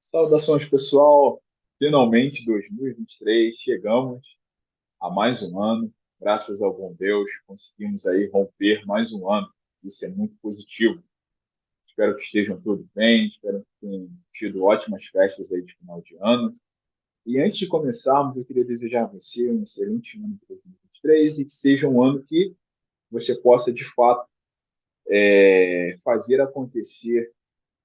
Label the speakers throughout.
Speaker 1: Saudações, pessoal! Finalmente, 2023, chegamos a mais um ano. Graças ao bom Deus, conseguimos aí romper mais um ano. Isso é muito positivo. Espero que estejam todos bem, espero que tenham tido ótimas festas aí de final de ano. E antes de começarmos, eu queria desejar a você um excelente ano de 2023 e que seja um ano que você possa, de fato, fazer acontecer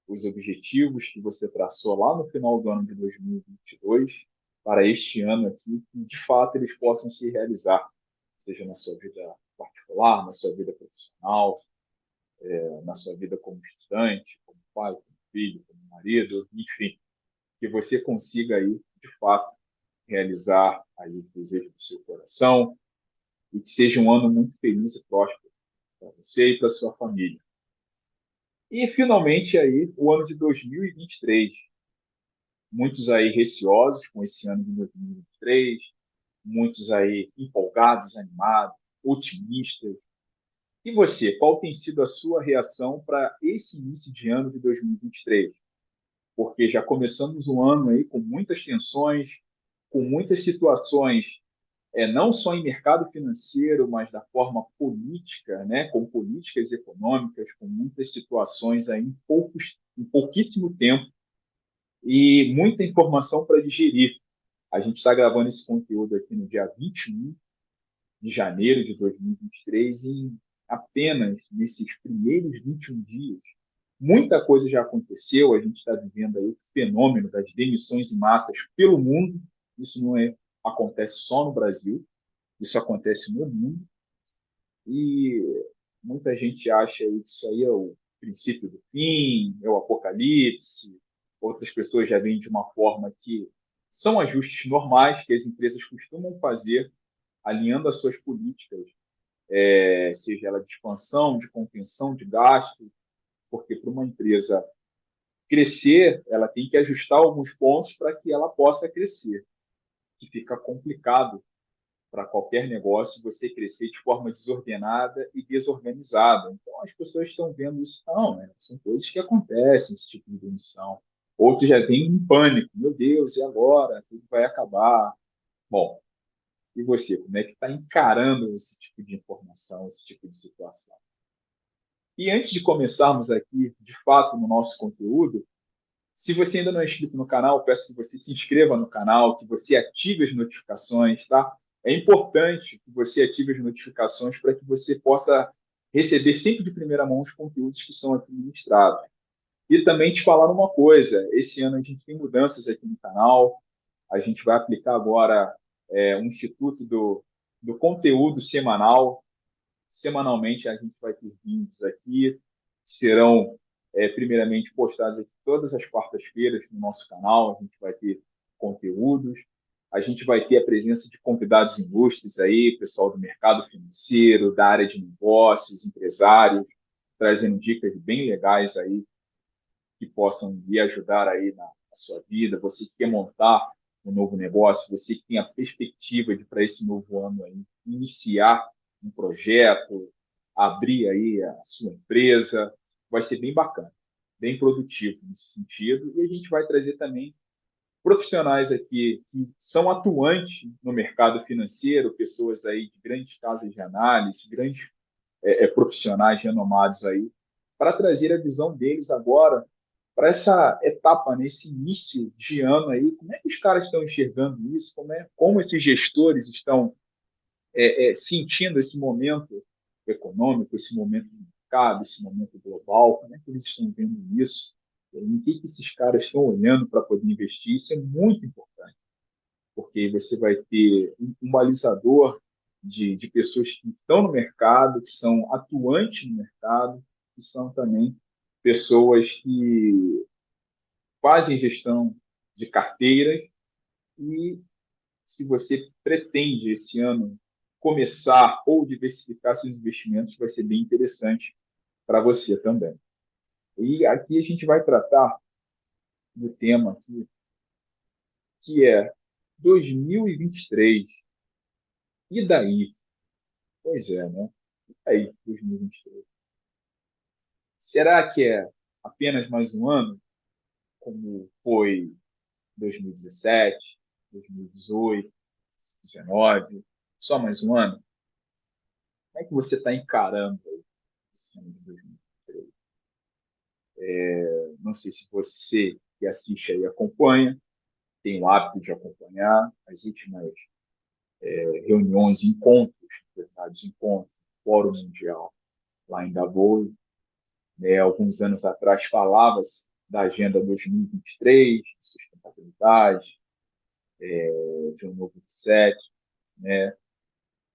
Speaker 1: os objetivos que você traçou lá no final do ano de 2022 para este ano aqui, que de fato eles possam se realizar, seja na sua vida particular, na sua vida profissional, na sua vida como estudante, como pai, como filho, como marido, enfim, que você consiga aí, de fato, realizar aí os desejos do seu coração e que seja um ano muito feliz e próspero para você e para sua família. E finalmente aí o ano de 2023, muitos aí receosos com esse ano de 2023, muitos aí empolgados, animados, otimistas. E você, qual tem sido a sua reação para esse início de ano de 2023? Porque já começamos o ano aí com muitas tensões, com muitas situações, não só em mercado financeiro, mas da forma política, né, com políticas econômicas, com muitas situações aí em pouquíssimo tempo e muita informação para digerir. A gente está gravando esse conteúdo aqui no dia 21 de janeiro de 2023 e em apenas nesses primeiros 21 dias, muita coisa já aconteceu. A gente está vivendo aí o fenômeno das demissões em massas pelo mundo. Isso não acontece só no Brasil, isso acontece no mundo. E muita gente acha aí que isso aí é o princípio do fim, é o apocalipse. Outras pessoas já veem de uma forma que são ajustes normais que as empresas costumam fazer, alinhando as suas políticas, seja ela de expansão, de contenção de gastos, porque para uma empresa crescer, ela tem que ajustar alguns pontos para que ela possa crescer, que fica complicado para qualquer negócio você crescer de forma desordenada e desorganizada. Então, as pessoas estão vendo isso, não, né? São coisas que acontecem, esse tipo de demissão. Outros já têm um pânico, meu Deus, e agora? Tudo vai acabar. Bom, e você, como é que está encarando esse tipo de informação, esse tipo de situação? E antes de começarmos aqui, de fato, no nosso conteúdo, se você ainda não é inscrito no canal, peço que você se inscreva no canal, que você ative as notificações, tá? É importante que você ative as notificações para que você possa receber sempre de primeira mão os conteúdos que são aqui ministrados. E também te falar uma coisa: esse ano a gente tem mudanças aqui no canal, a gente vai aplicar agora um instituto do conteúdo semanal. Semanalmente a gente vai ter vídeos aqui, que serão primeiramente postados aqui todas as quartas-feiras no nosso canal. A gente vai ter conteúdos, a gente vai ter a presença de convidados ilustres aí, pessoal do mercado financeiro, da área de negócios, empresários, trazendo dicas bem legais aí que possam lhe ajudar aí na sua vida. Você que quer montar um novo negócio, você que tem a perspectiva de, para esse novo ano aí, iniciar um projeto, abrir aí a sua empresa, vai ser bem bacana, bem produtivo nesse sentido. E a gente vai trazer também profissionais aqui que são atuantes no mercado financeiro, pessoas aí de grandes casas de análise, grandes profissionais renomados aí, para trazer a visão deles agora para essa etapa, nesse início de ano aí. Como é que os caras estão enxergando isso? Como esses gestores estão sentindo esse momento econômico, esse momento de mercado, esse momento global? Como é que eles estão vendo isso? Em que esses caras estão olhando para poder investir? Isso é muito importante, porque você vai ter um balizador de pessoas que estão no mercado, que são atuantes no mercado, que são também pessoas que fazem gestão de carteiras. E se você pretende esse ano começar ou diversificar seus investimentos, vai ser bem interessante para você também. E aqui a gente vai tratar do tema aqui, que é 2023. E daí? Pois é, né? E daí, 2023? Será que é apenas mais um ano? como foi 2017, 2018, 2019, só mais um ano. Como é que você está encarando esse ano de 2023? Não sei se você que assiste aí acompanha, tem o hábito de acompanhar as últimas reuniões, encontros, verdade, encontros, Fórum Mundial lá em Davos, né? Alguns anos atrás falava-se da Agenda 2023, de sustentabilidade, de um novo reset, né?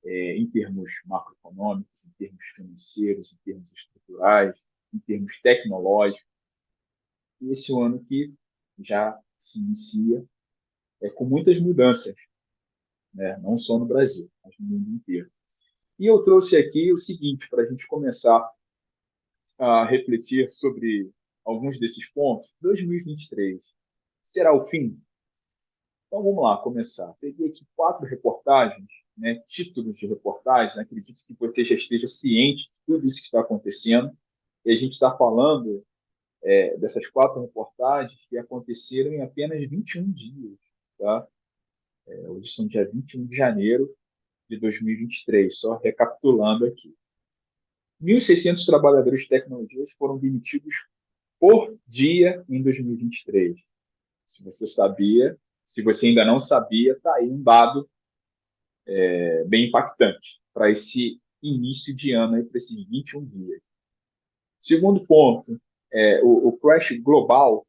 Speaker 1: Em termos macroeconômicos, em termos financeiros, em termos estruturais, em termos tecnológicos. E esse ano que já se inicia com muitas mudanças, né? Não só no Brasil, mas no mundo inteiro. E eu trouxe aqui o seguinte, para a gente começar a refletir sobre alguns desses pontos. 2023 será o fim? Então vamos lá, começar. Peguei aqui 4 reportagens, né, títulos de reportagem, né, acredito que você já esteja ciente de tudo isso que está acontecendo, e a gente está falando dessas 4 reportagens que aconteceram em apenas 21 dias. Tá? Hoje são dia 21 de janeiro de 2023, só recapitulando aqui. 1.600 trabalhadores de tecnologia foram demitidos por dia em 2023. Se você sabia, se você ainda não sabia, está aí um dado bem impactante para esse início de ano, para esses 21 dias. Segundo ponto, o crash global,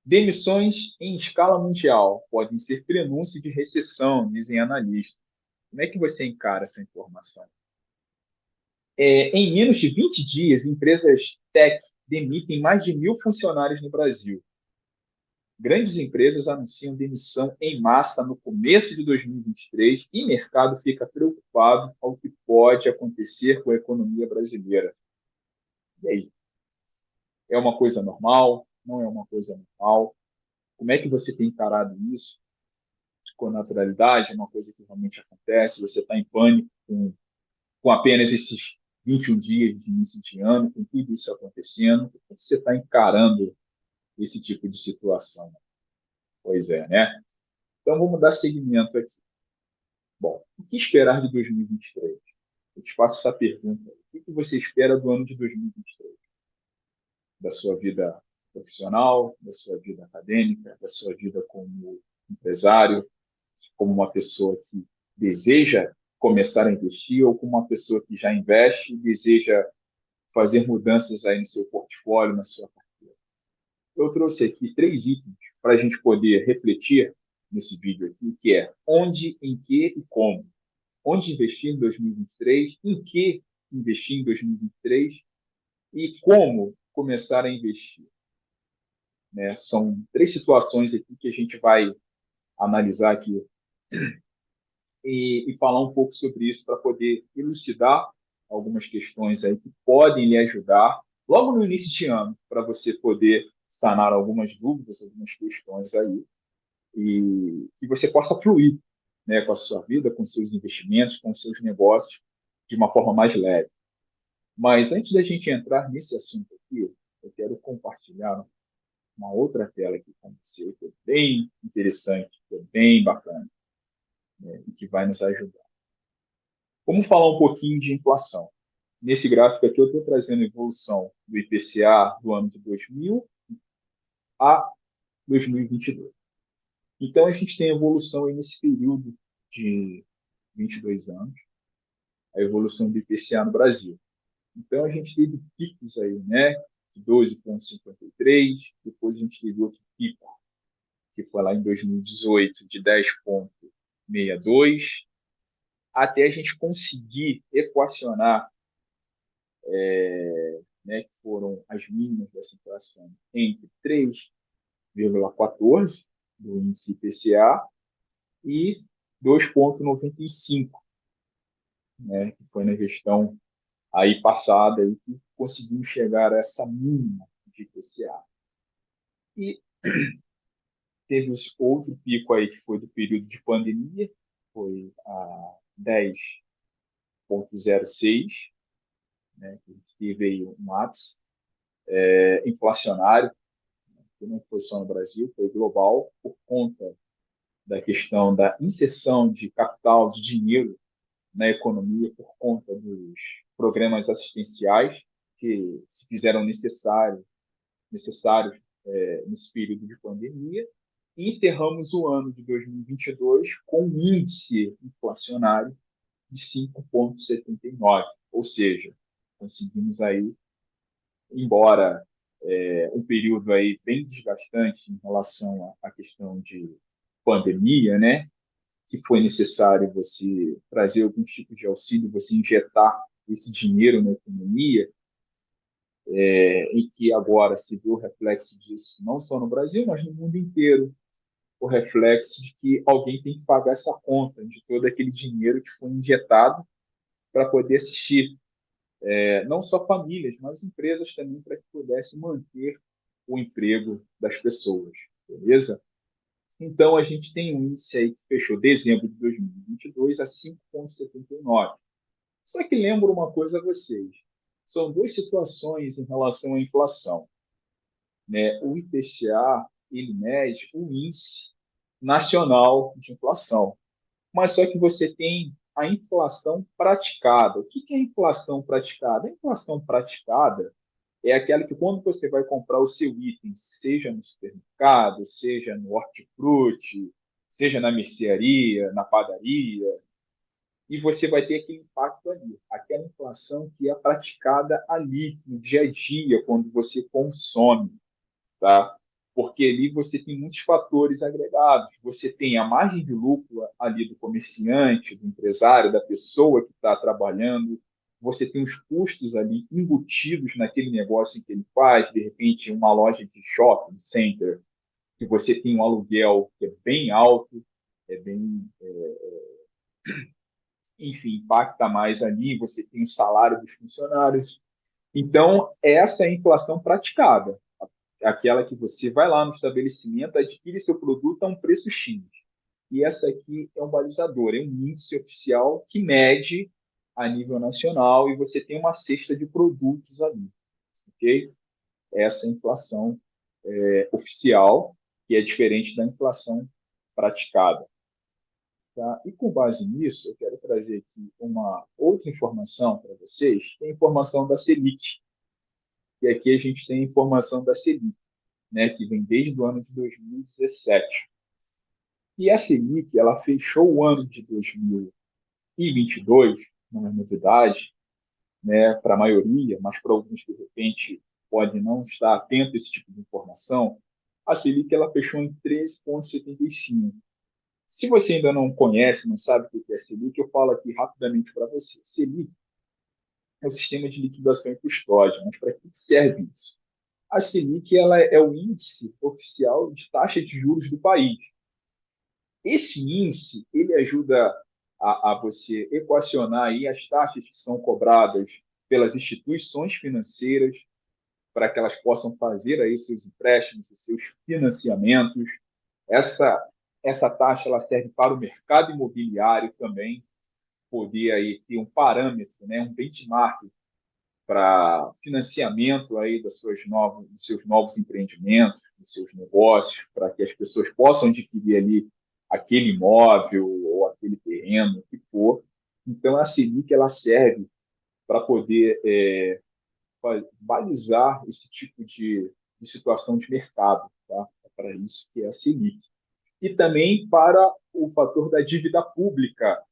Speaker 1: demissões em escala mundial podem ser prenúncio de recessão, dizem analistas. Como é que você encara essa informação? Em menos de 20 dias, empresas tech demitem mais de 1.000 funcionários no Brasil. Grandes empresas anunciam demissão em massa no começo de 2023 e o mercado fica preocupado com o que pode acontecer com a economia brasileira. E aí? É uma coisa normal? Não é uma coisa normal? Como é que você tem encarado isso com naturalidade? É uma coisa que realmente acontece? Você está em pânico com apenas esses 21 dias de início de ano, com tudo isso acontecendo? Como você está encarando esse tipo de situação? Pois é, né? Então, vamos dar seguimento aqui. Bom, o que esperar de 2023? Eu te faço essa pergunta. O que você espera do ano de 2023? Da sua vida profissional, da sua vida acadêmica, da sua vida como empresário, como uma pessoa que deseja começar a investir ou como uma pessoa que já investe e deseja fazer mudanças aí no seu portfólio, na sua carteira. Eu trouxe aqui 3 itens para a gente poder refletir nesse vídeo aqui, que é onde, em que e como. Onde investir em 2023, em que investir em 2023 e como começar a investir. Né? São 3 situações aqui que a gente vai analisar aqui e falar um pouco sobre isso para poder elucidar algumas questões aí que podem lhe ajudar logo no início de ano, para você poder sanar algumas dúvidas, algumas questões aí e que você possa fluir, né, com a sua vida, com seus investimentos, com seus negócios de uma forma mais leve. Mas antes da gente entrar nesse assunto aqui, eu quero compartilhar uma outra tela aqui com você, que é bem interessante, que é bem bacana, né, e que vai nos ajudar. Vamos falar um pouquinho de inflação. Nesse gráfico aqui, eu estou trazendo a evolução do IPCA do ano de 2000 a 2022. Então, a gente tem evolução aí nesse período de 22 anos, a evolução do IPCA no Brasil. Então, a gente teve picos aí, né, de 12,53, depois a gente teve outro pico, que foi lá em 2018, de 10,62, até a gente conseguir equacionar, né, que foram as mínimas dessa inflação, entre 3,14 do índice IPCA e 2,95, né, que foi na gestão aí passada aí que conseguimos chegar a essa mínima de IPCA. E teve outro pico aí que foi do período de pandemia, foi a 10,06, né, que teve aí um ápice inflacionário, que não foi só no Brasil, foi global, por conta da questão da inserção de capital, de dinheiro na economia, por conta dos programas assistenciais que se fizeram necessários nesse período de pandemia. E encerramos o ano de 2022 com um índice inflacionário de 5,79, ou seja, conseguimos aí, embora um período aí bem desgastante em relação à questão de pandemia, né, que foi necessário você trazer algum tipo de auxílio, você injetar esse dinheiro na economia, e que agora se vê o reflexo disso não só no Brasil, mas no mundo inteiro, o reflexo de que alguém tem que pagar essa conta de todo aquele dinheiro que foi injetado para poder assistir, não só famílias, mas empresas também, para que pudessem manter o emprego das pessoas, beleza? Então, a gente tem um índice aí que fechou dezembro de 2022 a 5,79. Só que lembro uma coisa a vocês, são duas situações em relação à inflação, né? O IPCA, ele mede o índice nacional de inflação, mas só que você tem a inflação praticada. O que é a inflação praticada? A inflação praticada é aquela que quando você vai comprar o seu item, seja no supermercado, seja no hortifruti, seja na mercearia, na padaria, e você vai ter aquele impacto ali, aquela inflação que é praticada ali, no dia a dia, quando você consome, tá? Porque ali você tem muitos fatores agregados. Você tem a margem de lucro ali do comerciante, do empresário, da pessoa que está trabalhando. Você tem os custos ali embutidos naquele negócio que ele faz. De repente, uma loja de shopping center, que você tem um aluguel que é bem alto, é bem, enfim, impacta mais ali. Você tem o salário dos funcionários. Então, essa é a inflação praticada, aquela que você vai lá no estabelecimento, adquire seu produto a um preço X. E essa aqui é um balizador, é um índice oficial que mede a nível nacional e você tem uma cesta de produtos ali, ok? Essa é a inflação oficial, que é diferente da inflação praticada. Tá? E com base nisso, eu quero trazer aqui uma outra informação para vocês, que é a informação da Selic. E aqui a gente tem a informação da Selic, né, que vem desde o ano de 2017. E a Selic, ela fechou o ano de 2022, não é novidade, né, para a maioria, mas para alguns que de repente podem não estar atento a esse tipo de informação, a Selic ela fechou em 13,75. Se você ainda não conhece, não sabe o que é a Selic, eu falo aqui rapidamente para você. Selic é o sistema de liquidação e custódia, mas para que serve isso? A Selic ela é o índice oficial de taxa de juros do país. Esse índice ele ajuda a você equacionar aí as taxas que são cobradas pelas instituições financeiras para que elas possam fazer aí seus empréstimos, os seus financiamentos. Essa essa taxa ela serve para o mercado imobiliário também, poder aí ter um parâmetro, né, um benchmark para financiamento aí dos seus novos empreendimentos, dos seus negócios, para que as pessoas possam adquirir ali aquele imóvel ou aquele terreno, o que for. Então, a Selic ela serve para poder balizar esse tipo de situação de mercado, tá? É para isso que é a Selic. E também para o fator da dívida pública.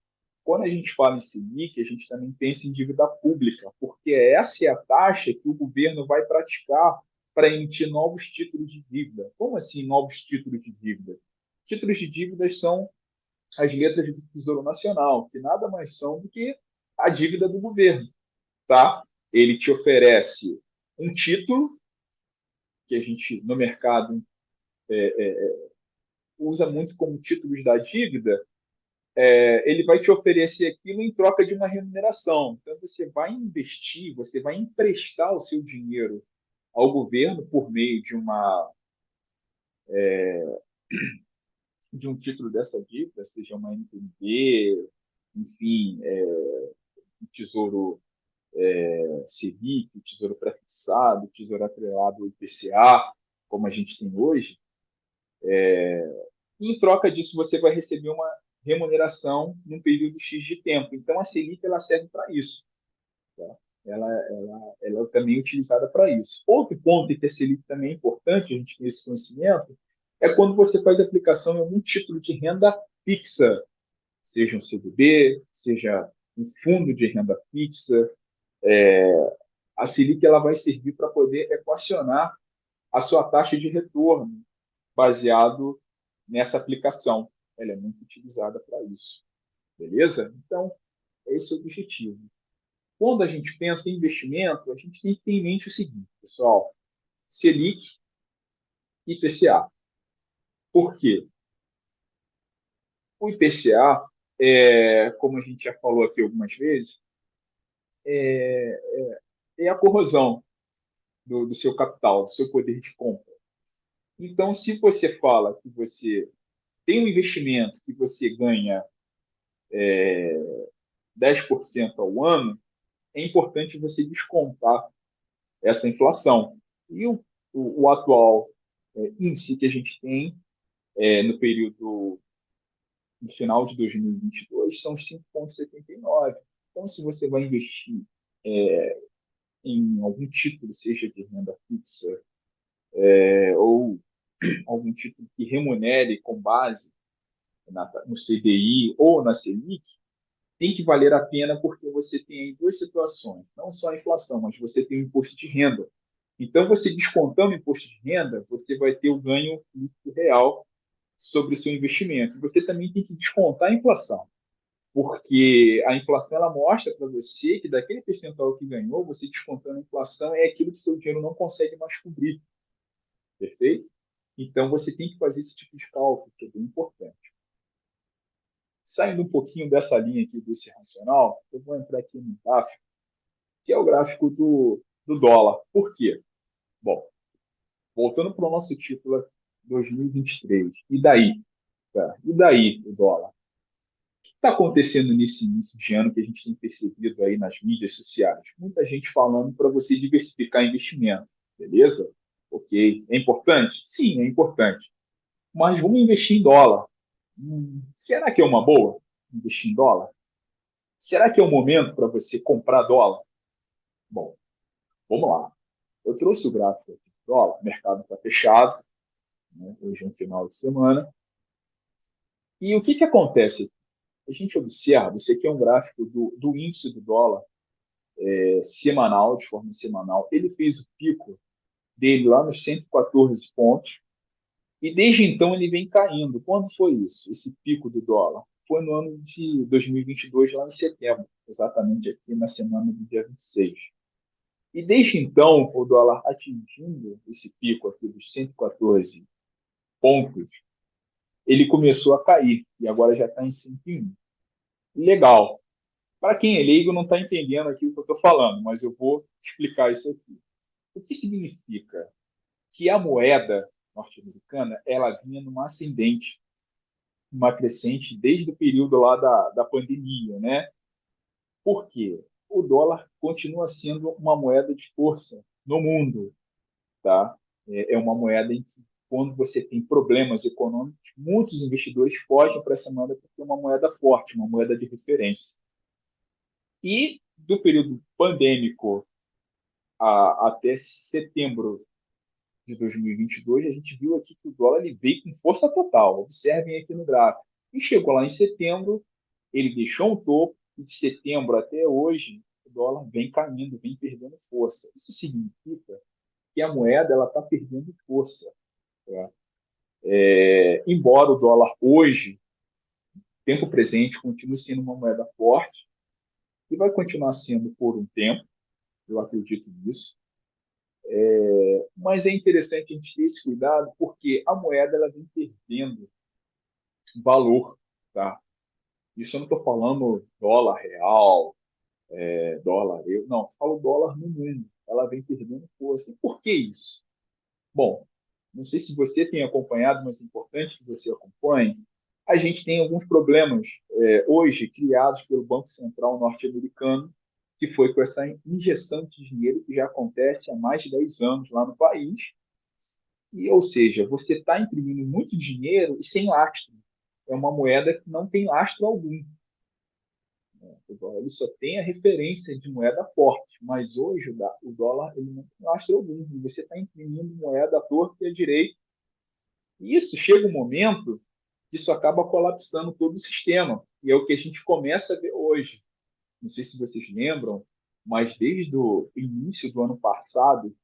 Speaker 1: Quando a gente fala em Selic, a gente também pensa em dívida pública, porque essa é a taxa que o governo vai praticar para emitir novos títulos de dívida. Como assim novos títulos de dívida? Títulos de dívida são as letras do Tesouro Nacional, que nada mais são do que a dívida do governo, tá? Ele te oferece um título que a gente no mercado usa muito como títulos da dívida, ele vai te oferecer aquilo em troca de uma remuneração. Então, você vai investir, você vai emprestar o seu dinheiro ao governo por meio de um título dessa dívida, seja uma NTNB, enfim, um tesouro Selic, tesouro prefixado, tesouro atrelado ao IPCA. como a gente tem hoje, e em troca disso você vai receber uma remuneração num período X de tempo. Então, a Selic ela serve para isso. Tá? Ela também é utilizada para isso. Outro ponto que a Selic também é importante, a gente tem esse conhecimento, é quando você faz aplicação em algum título de renda fixa, seja um CDB, seja um fundo de renda fixa. A Selic ela vai servir para poder equacionar a sua taxa de retorno baseado nessa aplicação. Ela é muito utilizada para isso. Beleza? Então, esse é o objetivo. Quando a gente pensa em investimento, a gente tem que ter em mente o seguinte, pessoal: Selic e IPCA. Por quê? O IPCA, como a gente já falou aqui algumas vezes, é a corrosão do seu capital, do seu poder de compra. Então, se você fala que você tem um investimento que você ganha 10% ao ano, é importante você descontar essa inflação. E o atual índice que a gente tem no período no final de 2022 são 5,79. Então, se você vai investir em algum título, seja de renda fixa ou algum título que remunere com base no CDI ou na Selic, tem que valer a pena porque você tem duas situações, não só a inflação, mas você tem o imposto de renda. Então, você descontando o imposto de renda, você vai ter o ganho líquido real sobre o seu investimento. Você também tem que descontar a inflação, porque a inflação ela mostra para você que daquele percentual que ganhou, você descontando a inflação é aquilo que seu dinheiro não consegue mais cobrir, perfeito? Então, você tem que fazer esse tipo de cálculo, que é bem importante. Saindo um pouquinho dessa linha aqui, desse racional, eu vou entrar aqui no gráfico, que é o gráfico do dólar. Por quê? Bom, voltando para o nosso título 2023, e daí? Cara? E daí o dólar? O que está acontecendo nesse início de ano que a gente tem percebido aí nas mídias sociais? Muita gente falando para você diversificar investimento, beleza? Ok. É importante? Sim, é importante. Mas vamos investir em dólar. Será que é uma boa investir em dólar? Será que é o momento para você comprar dólar? Bom, vamos lá. Eu trouxe o gráfico aqui do dólar, o mercado está fechado, né? Hoje é um final de semana. E o que acontece? A gente observa, isso aqui é um gráfico do índice do dólar semanal, de forma semanal. Ele fez o pico dele lá nos 114 pontos, e desde então ele vem caindo. Quando foi isso? Esse pico do dólar? Foi no ano de 2022, lá em setembro, exatamente aqui na semana do dia 26. E desde então, o dólar atingindo esse pico aqui dos 114 pontos, ele começou a cair, e agora já está em 101. Legal. Para quem é leigo, não está entendendo aqui o que eu estou falando, mas eu vou explicar isso aqui. O que significa? Que a moeda norte-americana ela vinha numa ascendente, uma crescente desde o período lá da pandemia, né? Por quê? O dólar continua sendo uma moeda de força no mundo, tá? É uma moeda em que, quando você tem problemas econômicos, muitos investidores fogem para essa moeda porque é uma moeda forte, uma moeda de referência. E do período pandêmico até setembro de 2022, a gente viu aqui que o dólar ele veio com força total. Observem aqui no gráfico. E chegou lá em setembro, ele deixou um topo, e de setembro até hoje, o dólar vem caindo, vem perdendo força. Isso significa que a moeda ela está perdendo força. Tá? Embora o dólar hoje, tempo presente, continue sendo uma moeda forte, e vai continuar sendo por um tempo, eu acredito nisso. Mas é interessante a gente ter esse cuidado, porque a moeda ela vem perdendo valor. Tá? Isso eu não estou falando dólar real, dólar euro, não, eu falo dólar no mundo. Ela vem perdendo força. E por que isso? Bom, não sei se você tem acompanhado, mas é importante que você acompanhe. A gente tem alguns problemas hoje criados pelo Banco Central norte-americano, que foi com essa injeção de dinheiro que já acontece há mais de 10 anos lá no país. ou seja, você está imprimindo muito dinheiro e sem lastro. É uma moeda que não tem lastro algum. O dólar ele só tem a referência de moeda forte, mas hoje o dólar ele não tem lastro algum. E você está imprimindo moeda à torta e à direita. E isso chega um momento que isso acaba colapsando todo o sistema. E é o que a gente começa a ver hoje. Não sei se vocês lembram, mas desde o início do ano passado,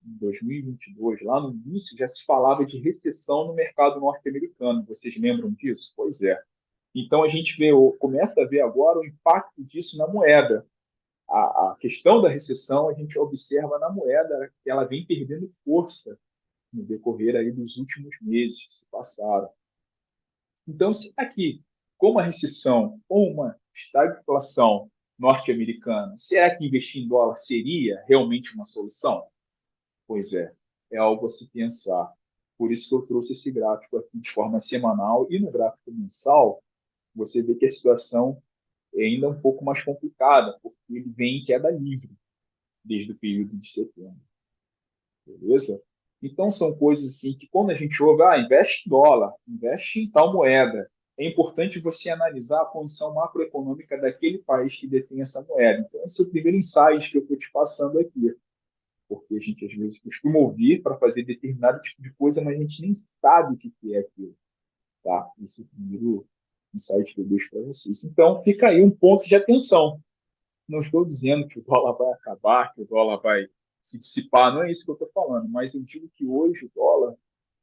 Speaker 1: em 2022, lá no início, já se falava de recessão no mercado norte-americano. Vocês lembram disso? Pois é. Então a gente começa a ver agora o impacto disso na moeda. A questão da recessão a gente observa na moeda que ela vem perdendo força no decorrer aí dos últimos meses que se passaram. Então, se aqui, com uma recessão ou uma estagflação norte-americana, será que investir em dólar seria realmente uma solução? Pois é algo a se pensar. Por isso que eu trouxe esse gráfico aqui de forma semanal e no gráfico mensal, você vê que a situação é ainda um pouco mais complicada, porque ele vem em queda livre desde o período de setembro, beleza? Então, são coisas assim que, quando a gente ouve, investe em dólar, investe em tal moeda, é importante você analisar a condição macroeconômica daquele país que detém essa moeda. Então, esse é o primeiro insight que eu estou te passando aqui, porque a gente, às vezes, costuma ouvir para fazer determinado tipo de coisa, mas a gente nem sabe o que é aquilo. Tá? Esse é o primeiro insight que eu deixo para vocês. Então, fica aí um ponto de atenção. Não estou dizendo que o dólar vai acabar, que o dólar vai se dissipar, não é isso que eu estou falando, mas eu digo que hoje o dólar,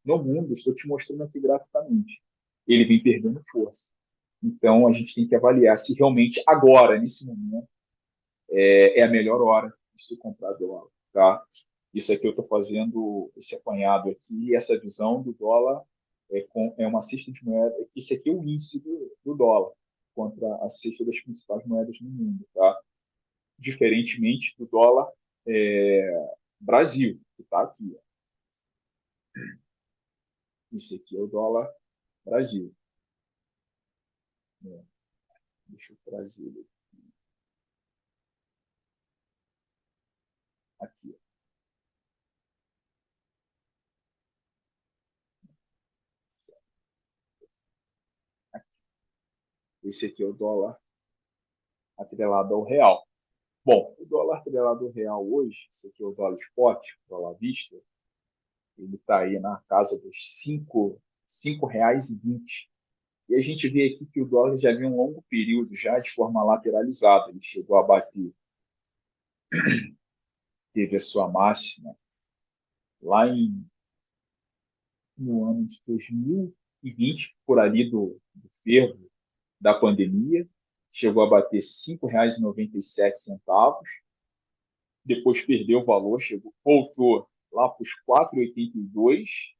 Speaker 1: no mundo, estou te mostrando aqui graficamente, ele vem perdendo força. Então, a gente tem que avaliar se realmente agora, nesse momento, é a melhor hora de se comprar dólar. Tá? Isso aqui eu estou fazendo esse apanhado aqui, essa visão do dólar é uma cesta de moeda, que isso aqui é o índice do dólar contra a cesta das principais moedas no mundo. Tá? Diferentemente do dólar Brasil, que está aqui. Ó. Esse aqui é o dólar Brasil. É, deixa eu trazer ele aqui. Aqui. Esse aqui é o dólar atrelado ao real. Bom, o dólar atrelado ao real hoje, esse aqui é o dólar spot, o dólar vista, ele está aí na casa dos R$ 5,20. E a gente vê aqui que o dólar já vem um longo período já de forma lateralizada. Ele chegou a bater, teve a sua máxima lá no ano de 2020, por ali do fervo da pandemia, chegou a bater R$ 5,97, depois perdeu o valor, voltou lá para os 4,82,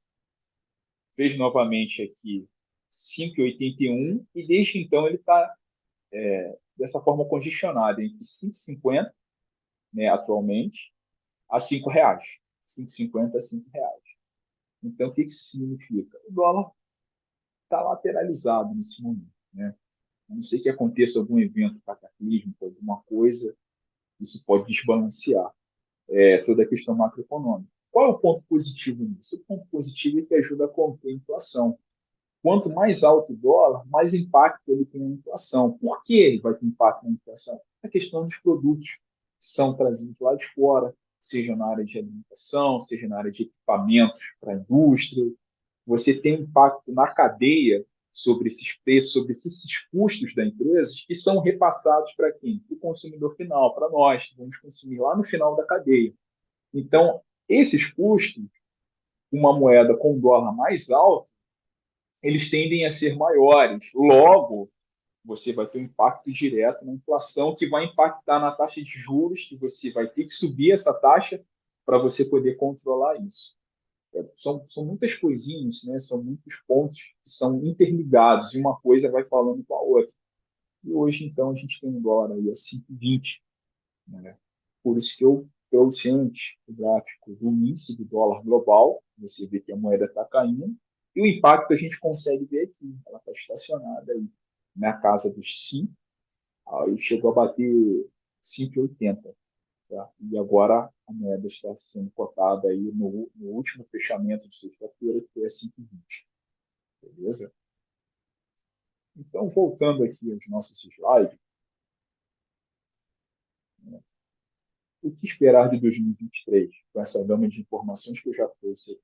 Speaker 1: fez novamente aqui 5,81 e desde então ele está dessa forma congestionado entre 5,50, né, atualmente, a R$ 5. 5,50 a R$ 5. Então, o que isso significa? O dólar está lateralizado nesse momento, né? A não ser que aconteça algum evento cataclísmico, alguma coisa, isso pode desbalancear toda a questão macroeconômica. Qual é o ponto positivo nisso? O ponto positivo é que ajuda a conter a inflação. Quanto mais alto o dólar, mais impacto ele tem na inflação. Por que ele vai ter impacto na inflação? A questão dos produtos que são trazidos lá de fora, seja na área de alimentação, seja na área de equipamentos para a indústria, você tem um impacto na cadeia sobre esses preços, sobre esses custos da empresa, que são repassados para quem? Para o consumidor final, para nós, que vamos consumir lá no final da cadeia. Então, esses custos, uma moeda com dólar mais alto, eles tendem a ser maiores. Logo, você vai ter um impacto direto na inflação, que vai impactar na taxa de juros, que você vai ter que subir essa taxa para você poder controlar isso. São muitas coisinhas, né? São muitos pontos que são interligados e uma coisa vai falando com a outra. E hoje, então, a gente tem um dólar aí a 5,20. Né? Por isso que eu trouxe antes o gráfico do índice do dólar global. Você vê que a moeda está caindo. E o impacto a gente consegue ver aqui. Ela está estacionada aí na casa dos 5. Aí chegou a bater 5,80. Tá? E agora a moeda está sendo cotada aí no último fechamento de sexta-feira, que foi a 5,20. Beleza? Então, voltando aqui aos nossos slides, né? O que esperar de 2023 com essa gama de informações que eu já trouxe aqui?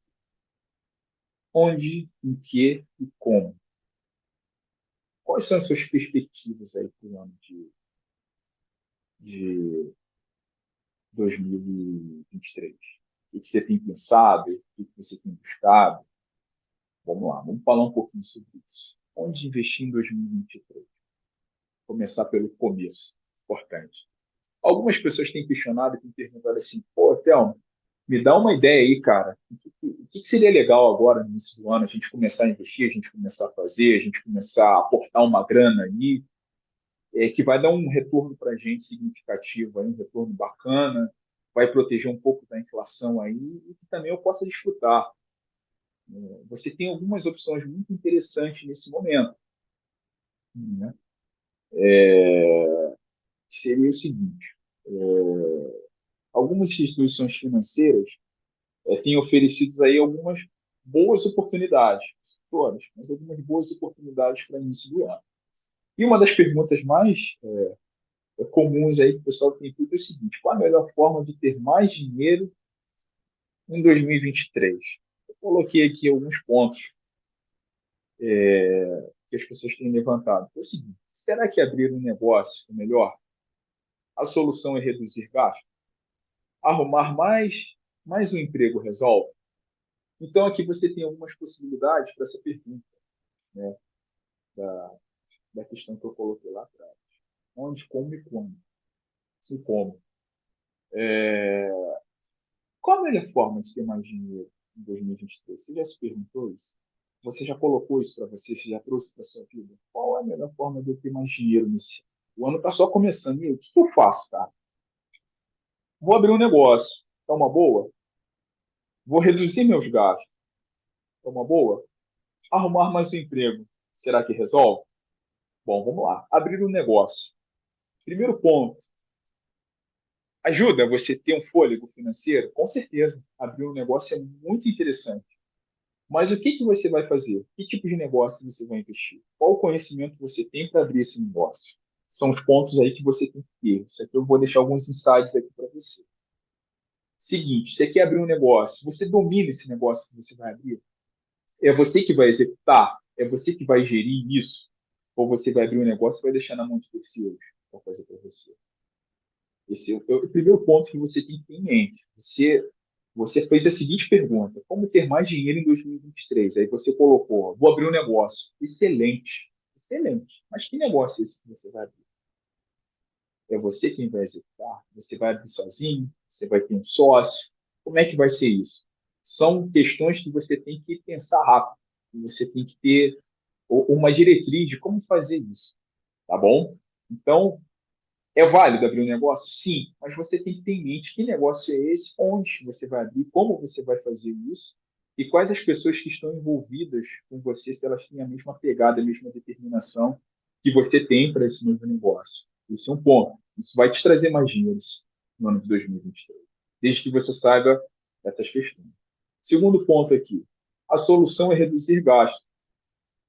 Speaker 1: Onde, em que e como? Quais são as suas perspectivas aí para o ano de 2023? O que você tem pensado? O que você tem buscado? Vamos lá, vamos falar um pouquinho sobre isso. Onde investir em 2023? Começar pelo começo, importante. Algumas pessoas têm questionado e têm perguntado assim, pô, Thelma, me dá uma ideia aí, cara. O que seria legal agora, no início do ano, a gente começar a investir, a gente começar a fazer, a gente começar a aportar uma grana aí, que vai dar um retorno para a gente significativo, aí, um retorno bacana, vai proteger um pouco da inflação aí e que também eu possa desfrutar. Você tem algumas opções muito interessantes nesse momento, né? Seria o seguinte: algumas instituições financeiras têm oferecido aí algumas boas oportunidades, todas, mas algumas boas oportunidades para início do ano. E uma das perguntas mais comuns aí que o pessoal tem feito é o seguinte: qual a melhor forma de ter mais dinheiro em 2023? Eu coloquei aqui alguns pontos que as pessoas têm levantado. É o seguinte: será que abrir um negócio é melhor? A solução é reduzir gastos? Arrumar mais um emprego resolve? Então, aqui você tem algumas possibilidades para essa pergunta, né, da, da questão que eu coloquei lá atrás. Onde, como e quando. E como. Qual a melhor forma de ter mais dinheiro em 2023? Você já se perguntou isso? Você já colocou isso para você? Você já trouxe para sua vida? Qual é a melhor forma de eu ter mais dinheiro nesse ano? O ano está só começando. E aí, o que eu faço, cara? Vou abrir um negócio. É uma boa? Vou reduzir meus gastos. É uma boa? Arrumar mais um emprego. Será que resolve? Bom, vamos lá. Abrir um negócio. Primeiro ponto. Ajuda você ter um fôlego financeiro? Com certeza. Abrir um negócio é muito interessante. Mas o que você vai fazer? Que tipo de negócio você vai investir? Qual o conhecimento você tem para abrir esse negócio? São os pontos aí que você tem que ter. Isso aqui eu vou deixar alguns insights aqui para você. Seguinte, você quer abrir um negócio, você domina esse negócio que você vai abrir? É você que vai executar? É você que vai gerir isso? Ou você vai abrir um negócio e vai deixar na mão de terceiros para fazer para você? Esse é o primeiro ponto que você tem que ter em mente. Você fez a seguinte pergunta: como ter mais dinheiro em 2023? Aí você colocou: vou abrir um negócio. Excelente, excelente. Mas que negócio é esse que você vai abrir? É você quem vai executar? Você vai abrir sozinho? Você vai ter um sócio? Como é que vai ser isso? São questões que você tem que pensar rápido. Você tem que ter uma diretriz de como fazer isso, tá bom? Então, é válido abrir um negócio? Sim, mas você tem que ter em mente que negócio é esse, onde você vai abrir, como você vai fazer isso e quais as pessoas que estão envolvidas com você, se elas têm a mesma pegada, a mesma determinação que você tem para esse novo negócio. Esse é um ponto. Isso vai te trazer mais dinheiro no ano de 2023, desde que você saiba essas questões. Segundo ponto aqui, a solução é reduzir gastos.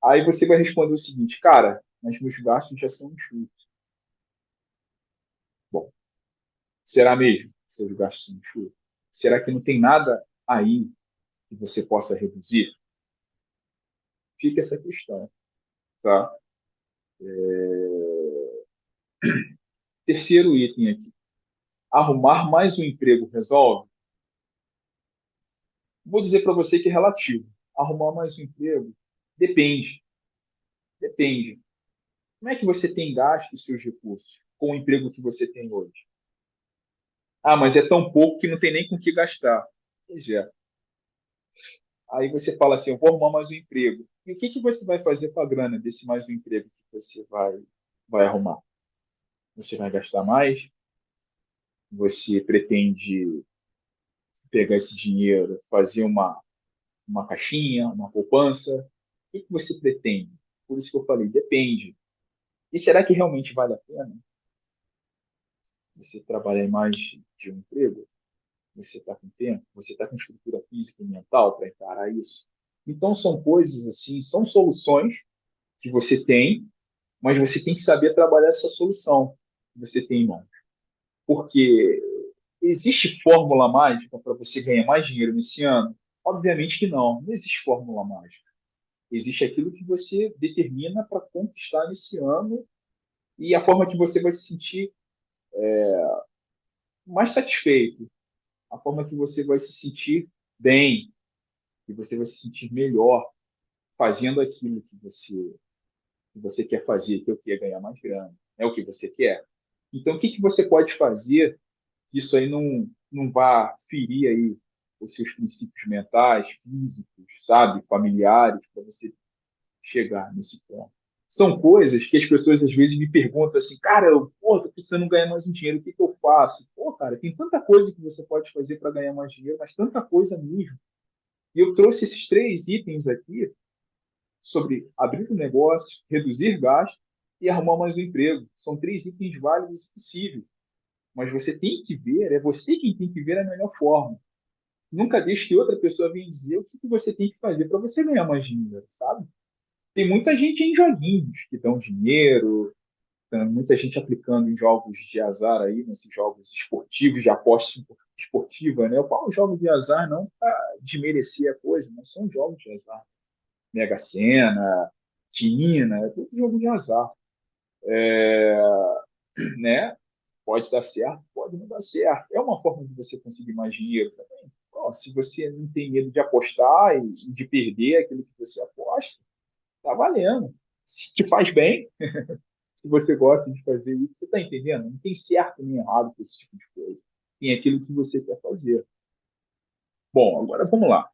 Speaker 1: Aí você vai responder o seguinte: cara, mas meus gastos já são enxutos. Bom, será mesmo que seus gastos são enxutos? Será que não tem nada aí que você possa reduzir? Fica essa questão, tá? Terceiro item aqui. Arrumar mais um emprego resolve? Vou dizer para você que é relativo. Arrumar mais um emprego depende. Depende. Como é que você tem gasto os seus recursos com o emprego que você tem hoje? Ah, mas é tão pouco que não tem nem com o que gastar. Pois é. Aí você fala assim, eu vou arrumar mais um emprego. E o que você vai fazer com a grana desse mais um emprego que você vai arrumar? Você vai gastar mais? Você pretende pegar esse dinheiro, fazer uma caixinha, uma poupança? O que você pretende? Por isso que eu falei, depende. E será que realmente vale a pena? Você trabalha em mais de um emprego? Você está com tempo? Você está com estrutura física e mental para encarar isso? Então, são coisas assim, são soluções que você tem, mas você tem que saber trabalhar essa solução que você tem em mão. Porque existe fórmula mágica para você ganhar mais dinheiro nesse ano? Obviamente que não. Não existe fórmula mágica. Existe aquilo que você determina para conquistar nesse ano e a forma que você vai se sentir mais satisfeito, a forma que você vai se sentir bem, que você vai se sentir melhor fazendo aquilo que você quer fazer, que é o que é ganhar mais grana, é o que você quer. Então, o que você pode fazer que isso aí não vá ferir aí os seus princípios mentais, físicos, sabe, familiares, para você chegar nesse ponto? São coisas que as pessoas às vezes me perguntam assim, cara, tô precisando ganhar mais um dinheiro, o que eu faço? Pô, cara, tem tanta coisa que você pode fazer para ganhar mais dinheiro, mas tanta coisa mesmo. E eu trouxe esses 3 itens aqui sobre abrir um negócio, reduzir gastos e arrumar mais um emprego. São 3 itens válidos e possíveis. Mas você tem que ver, é você quem tem que ver a melhor forma. Nunca deixe que outra pessoa venha dizer o que você tem que fazer para você ganhar mais dinheiro, sabe? Tem muita gente em joguinhos que dão dinheiro, tem muita gente aplicando em jogos de azar aí, nesses jogos esportivos, de aposta esportiva, né? Eu falo jogos de azar não para desmerecer a coisa, mas são jogos de azar. Mega Sena, Tina, é tudo jogo de azar, né? Pode dar certo, pode não dar certo. É uma forma de você conseguir mais dinheiro também. Ó, se você não tem medo de apostar e de perder aquilo que você aposta, tá valendo. Se te faz bem, se você gosta de fazer isso, você está entendendo? Não tem certo nem errado com esse tipo de coisa. Tem aquilo que você quer fazer. Bom, agora vamos lá.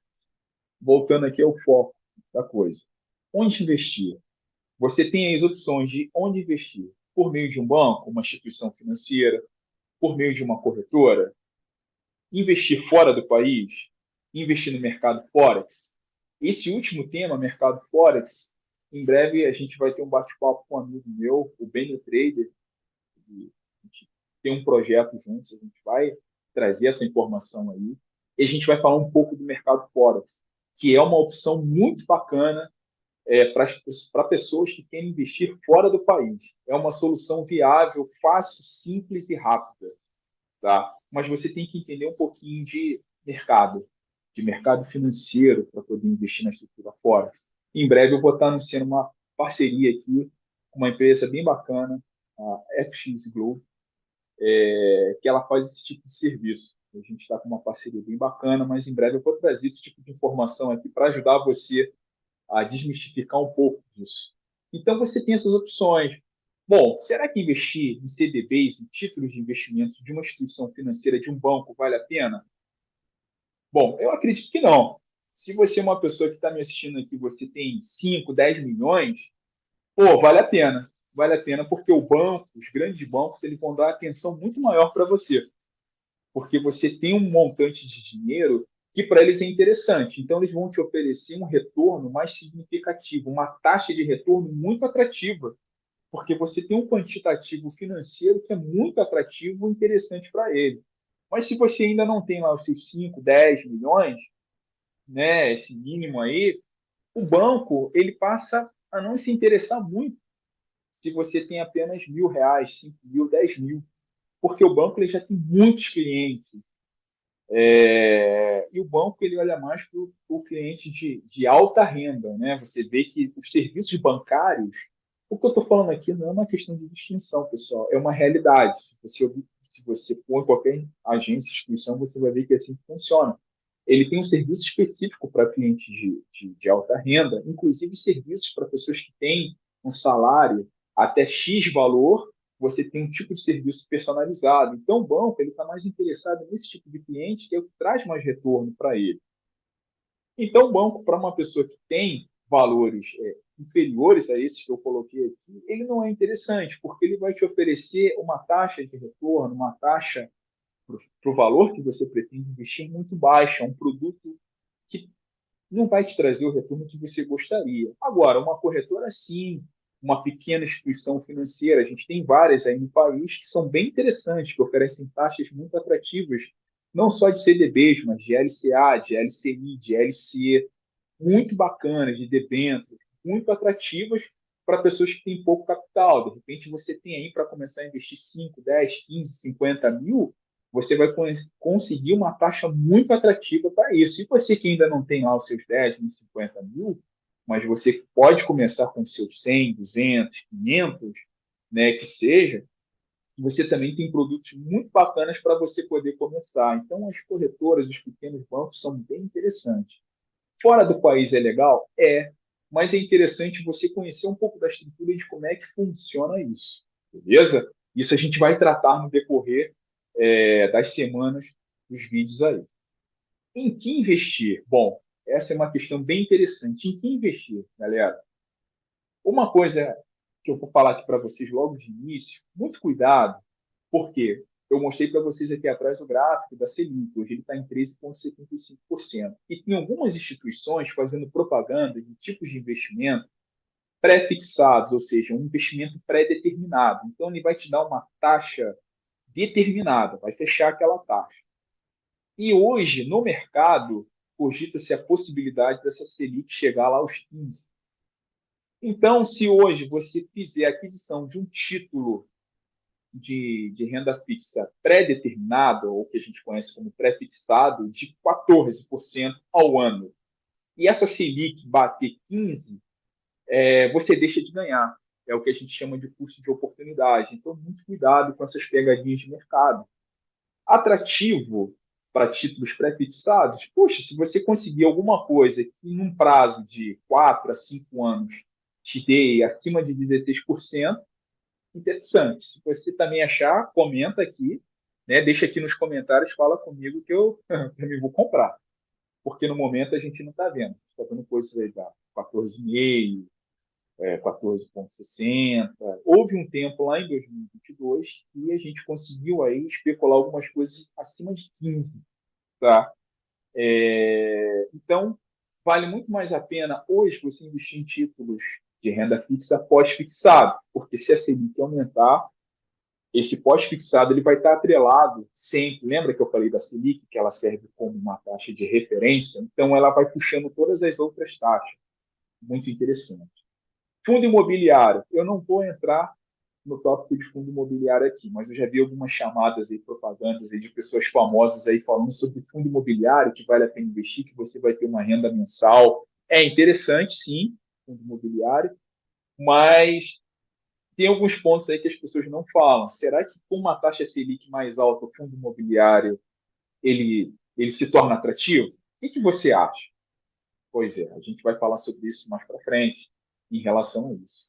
Speaker 1: Voltando aqui ao foco da coisa. Onde investir? Você tem as opções de onde investir. Por meio de um banco, uma instituição financeira, por meio de uma corretora, investir fora do país, investir no mercado Forex. Esse último tema, mercado Forex, em breve a gente vai ter um bate-papo com um amigo meu, o Benio Trader, e a gente tem um projeto juntos, a gente vai trazer essa informação aí, e a gente vai falar um pouco do mercado Forex, que é uma opção muito bacana para pessoas que querem investir fora do país. É uma solução viável, fácil, simples e rápida, tá? Mas você tem que entender um pouquinho de mercado financeiro para poder investir na estrutura Forex. Em breve eu vou estar anunciando uma parceria aqui com uma empresa bem bacana, a FX Globo, que ela faz esse tipo de serviço. A gente está com uma parceria bem bacana, mas em breve eu vou trazer esse tipo de informação aqui para ajudar você a desmistificar um pouco disso. Então, você tem essas opções. Bom, será que investir em CDBs, em títulos de investimentos de uma instituição financeira, de um banco, vale a pena? Bom, eu acredito que não. Se você é uma pessoa que está me assistindo aqui, você tem 5, 10 milhões, pô, vale a pena. Vale a pena porque o banco, os grandes bancos, eles vão dar atenção muito maior para você porque você tem um montante de dinheiro que para eles é interessante. Então, eles vão te oferecer um retorno mais significativo, uma taxa de retorno muito atrativa, porque você tem um quantitativo financeiro que é muito atrativo e interessante para ele. Mas se você ainda não tem lá os seus 5, 10 milhões, né, esse mínimo aí, o banco ele passa a não se interessar muito se você tem apenas R$ 1.000, 5.000, 10.000, porque o banco ele já tem muitos clientes, e o banco ele olha mais para o cliente de alta renda, né? Você vê que os serviços bancários, o que eu estou falando aqui não é uma questão de distinção, pessoal, é uma realidade. Se você for em qualquer agência, instituição, você vai ver que é assim que funciona. Ele tem um serviço específico para clientes de alta renda, inclusive serviços para pessoas que têm um salário até X valor, você tem um tipo de serviço personalizado. Então, o banco ele está mais interessado nesse tipo de cliente, que é o que traz mais retorno para ele. Então, o banco, para uma pessoa que tem valores inferiores a esses que eu coloquei aqui, ele não é interessante, porque ele vai te oferecer uma taxa de retorno, uma taxa para o valor que você pretende investir muito baixa, um produto que não vai te trazer o retorno que você gostaria. Agora, uma corretora, sim, uma pequena instituição financeira. A gente tem várias aí no país que são bem interessantes, que oferecem taxas muito atrativas, não só de CDBs, mas de LCA, de LCI, de LC, muito bacanas, de debêntures, muito atrativas para pessoas que têm pouco capital. De repente, você tem aí para começar a investir 5, 10, 15, 50 mil, você vai conseguir uma taxa muito atrativa para isso. E você que ainda não tem lá os seus 10 mil, 50 mil, mas você pode começar com seus 100, 200, 500, né, que seja, você também tem produtos muito bacanas para você poder começar. Então, as corretoras, os pequenos bancos são bem interessantes. Fora do país é legal? É, mas é interessante você conhecer um pouco da estrutura de como é que funciona isso, beleza? Isso a gente vai tratar no decorrer das semanas dos vídeos aí. Em que investir? Bom, essa é uma questão bem interessante. Em que investir, galera? Uma coisa que eu vou falar aqui para vocês logo de início, muito cuidado, porque eu mostrei para vocês aqui atrás o gráfico da Selic, hoje ele está em 13,75%. E tem algumas instituições fazendo propaganda de tipos de investimento pré-fixados, ou seja, um investimento pré-determinado. Então, ele vai te dar uma taxa determinada, vai fechar aquela taxa. E hoje, no mercado, cogita-se a possibilidade dessa Selic chegar lá aos 15%. Então, se hoje você fizer a aquisição de um título de renda fixa pré-determinado, ou que a gente conhece como pré-fixado, de 14% ao ano, e essa Selic bater 15%, você deixa de ganhar. É o que a gente chama de custo de oportunidade. Então, muito cuidado com essas pegadinhas de mercado. Atrativo para títulos pré-fixados, poxa, se você conseguir alguma coisa que num prazo de 4 a 5 anos te dê acima de 16%, interessante. Se você também achar, comenta aqui, né? Deixa aqui nos comentários, fala comigo que eu também vou comprar. Porque no momento a gente não está vendo. Está vendo coisas aí da 14,5, 14,60. Houve um tempo lá em 2022 que a gente conseguiu aí especular algumas coisas acima de 15, tá? Então, vale muito mais a pena hoje você investir em títulos de renda fixa pós-fixado, porque se a Selic aumentar, esse pós-fixado ele vai estar atrelado sempre. Lembra que eu falei da Selic, que ela serve como uma taxa de referência? Então, ela vai puxando todas as outras taxas. Muito interessante. Fundo imobiliário. Eu não vou entrar no tópico de fundo imobiliário aqui, mas eu já vi algumas chamadas aí, propagandas aí de pessoas famosas aí falando sobre fundo imobiliário, que vale a pena investir, que você vai ter uma renda mensal. É interessante, sim, fundo imobiliário, mas tem alguns pontos aí que as pessoas não falam. Será que com uma taxa Selic mais alta, o fundo imobiliário ele se torna atrativo? O que você acha? Pois é, a gente vai falar sobre isso mais para frente em relação a isso.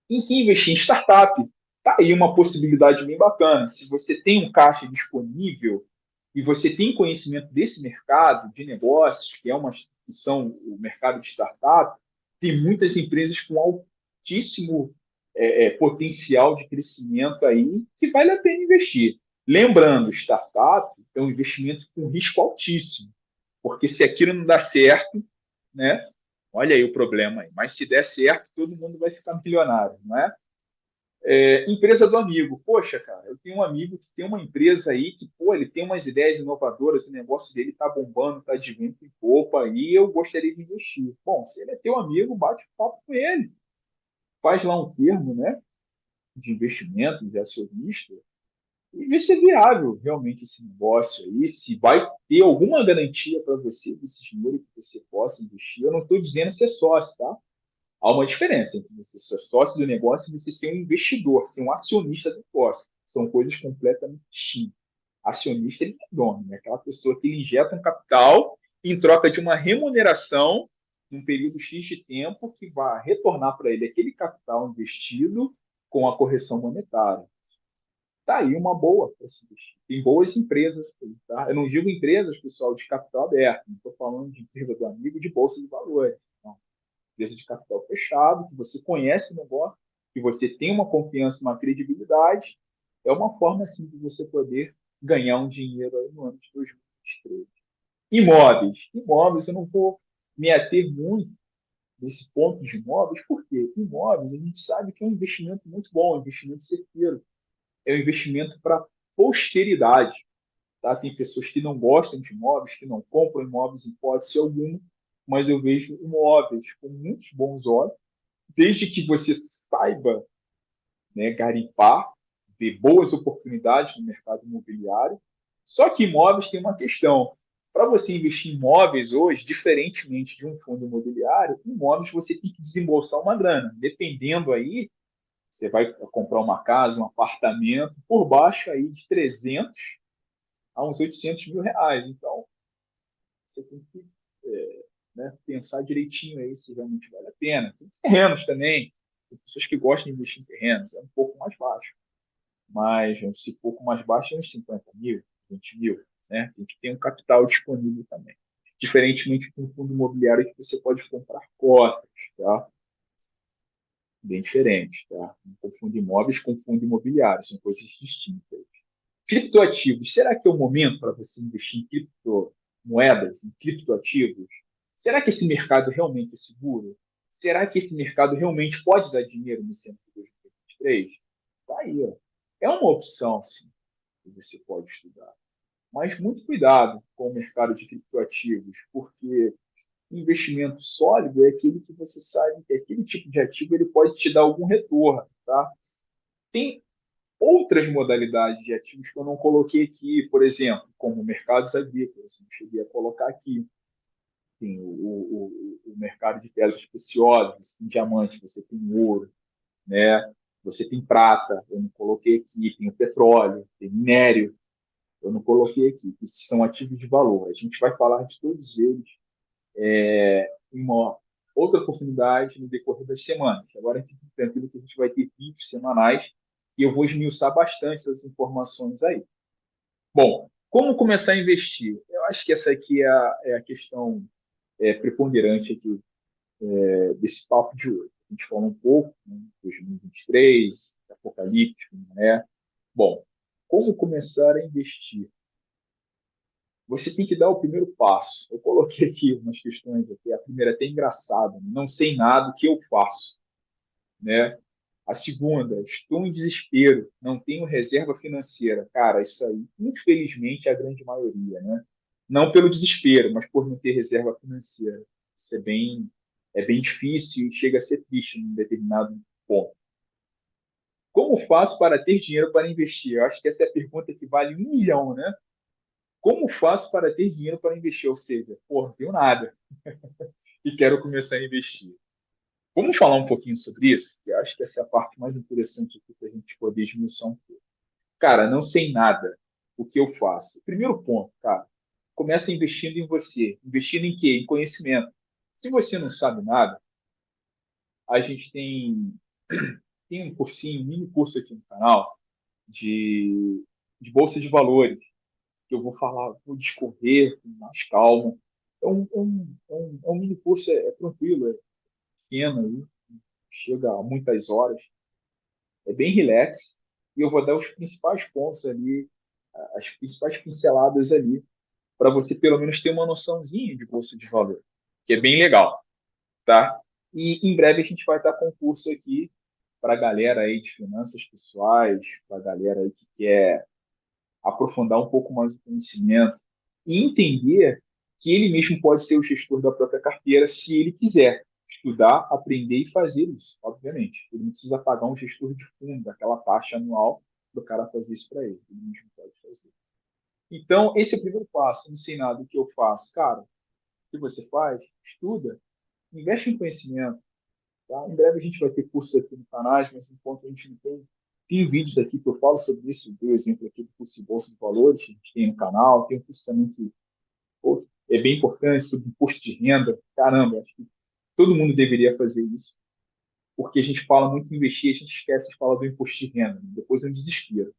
Speaker 1: Em que investir em startup? Tá aí uma possibilidade bem bacana. Se você tem um caixa disponível e você tem conhecimento desse mercado de negócios, que é uma instituição, o mercado de startup, tem muitas empresas com altíssimo potencial de crescimento aí que vale a pena investir. Lembrando, startup é um investimento com risco altíssimo, porque se aquilo não dá certo, né? Olha aí o problema aí. Mas se der certo, todo mundo vai ficar milionário, não é? Empresa do amigo. Poxa, cara, eu tenho um amigo que tem uma empresa aí que, pô, ele tem umas ideias inovadoras, o negócio dele tá bombando, tá de vento em popa, e eu gostaria de investir. Bom, se ele é teu amigo, bate um papo com ele. Faz lá um termo, né, de investimento, de acionista, e vê se é viável realmente esse negócio aí, se vai ter alguma garantia para você desse dinheiro que você possa investir. Eu não estou dizendo ser sócio, tá? Há uma diferença entre você ser sócio do negócio e você ser um investidor, ser um acionista do negócio. São coisas completamente distintas. Acionista, ele é dono, né? Aquela pessoa que ele injeta um capital em troca de uma remuneração num período X de tempo que vai retornar para ele aquele capital investido com a correção monetária. Tá aí uma boa para se investir. Tem boas empresas, tá? Eu não digo empresas, pessoal, de capital aberto, não estou falando de empresa do amigo de bolsa de valores. Não, empresa de capital fechado, que você conhece o negócio, que você tem uma confiança, uma credibilidade, é uma forma assim de você poder ganhar um dinheiro aí no ano de 2023. Imóveis. Imóveis, eu não vou me ater muito, desse ponto de imóveis, porque imóveis a gente sabe que é um investimento muito bom, um investimento certeiro, é um investimento para posteridade. Tá? Tem pessoas que não gostam de imóveis, que não compram imóveis em hipótese alguma, mas eu vejo imóveis com muitos bons olhos, desde que você saiba, né, garimpar, ver boas oportunidades no mercado imobiliário. Só que imóveis tem uma questão. Para você investir em imóveis hoje, diferentemente de um fundo imobiliário, imóveis você tem que desembolsar uma grana. Dependendo aí, você vai comprar uma casa, um apartamento, por baixo aí de 300 a uns 800 mil reais. Então, você tem que né, pensar direitinho aí se realmente vale a pena. Tem terrenos também, tem pessoas que gostam de investir em terrenos, é um pouco mais baixo. Mas se um pouco mais baixo, é uns 50 mil, 20 mil. Né? Tem que ter um capital disponível também. Diferentemente do fundo imobiliário que você pode comprar cotas, tá? Bem diferente, tá? Não confunde imóveis com fundo imobiliário, são coisas distintas. Criptoativos, será que é o momento para você investir em criptomoedas, em criptoativos? Será que esse mercado realmente é seguro? Será que esse mercado realmente pode dar dinheiro no centro de 2023? Está aí, ó. É uma opção, sim, que você pode estudar. Mas muito cuidado com o mercado de criptoativos, porque investimento sólido é aquele que você sabe que aquele tipo de ativo ele pode te dar algum retorno, tá? Tem outras modalidades de ativos que eu não coloquei aqui, por exemplo, como mercados agrícolas, não cheguei a colocar aqui. Tem o mercado de pedras preciosas, você tem diamante, você tem ouro, né? Você tem prata, eu não coloquei aqui, tem o petróleo, tem minério, eu não coloquei aqui, que são ativos de valor. A gente vai falar de todos eles em uma outra oportunidade no decorrer das semanas. Agora, fique tranquilo que a gente vai ter vídeos semanais e eu vou esmiuçar bastante essas informações aí. Bom, como começar a investir? Eu acho que essa aqui é a questão preponderante aqui desse papo de hoje. A gente falou um pouco, né, 2023, apocalíptico, né? Bom, como começar a investir? Você tem que dar o primeiro passo. Eu coloquei aqui umas questões aqui. A primeira é até engraçada. Né? Não sei nada, o que eu faço? Né? A segunda, estou em desespero, não tenho reserva financeira. Cara, isso aí, infelizmente, é a grande maioria, né? Não pelo desespero, mas por não ter reserva financeira. Isso é bem difícil e chega a ser triste em um determinado ponto. Como faço para ter dinheiro para investir? Eu acho que essa é a pergunta que vale 1 milhão, né? Como faço para ter dinheiro para investir? Ou seja, pô, não tenho nada e quero começar a investir. Vamos falar um pouquinho sobre isso? Que eu acho que essa é a parte mais interessante aqui para a gente poder esmiuçar um pouco. Cara, não sei nada. O que eu faço? Primeiro ponto, cara, começa investindo em você. Investindo em quê? Em conhecimento. Se você não sabe nada, a gente tem um cursinho, um mini curso aqui no canal de bolsa de valores, que eu vou falar, vou discorrer com mais calma. É um mini curso, é tranquilo, é pequeno, aí, chega a muitas horas, é bem relax, e eu vou dar os principais pontos ali, as principais pinceladas ali, para você pelo menos ter uma noçãozinha de bolsa de valor, que é bem legal, tá? E em breve a gente vai estar com um curso aqui para a galera aí de finanças pessoais, para a galera aí que quer aprofundar um pouco mais o conhecimento e entender que ele mesmo pode ser o gestor da própria carteira se ele quiser estudar, aprender e fazer isso, obviamente. Ele não precisa pagar um gestor de fundo, aquela taxa anual do cara fazer isso para ele. Ele mesmo pode fazer. Então, esse é o primeiro passo. Não sei nada do que eu faço. Cara, o que você faz? Estuda, investe em conhecimento. Tá? Em breve a gente vai ter cursos aqui no canal, mas enquanto a gente não tem, tem vídeos aqui que eu falo sobre isso. Dei o exemplo aqui do curso de Bolsa de Valores que a gente tem no canal. Tem um curso também que pô, é bem importante sobre imposto de renda. Caramba, acho que todo mundo deveria fazer isso, porque a gente fala muito em investir, a gente esquece de falar do imposto de renda. Né? Depois é um desespero.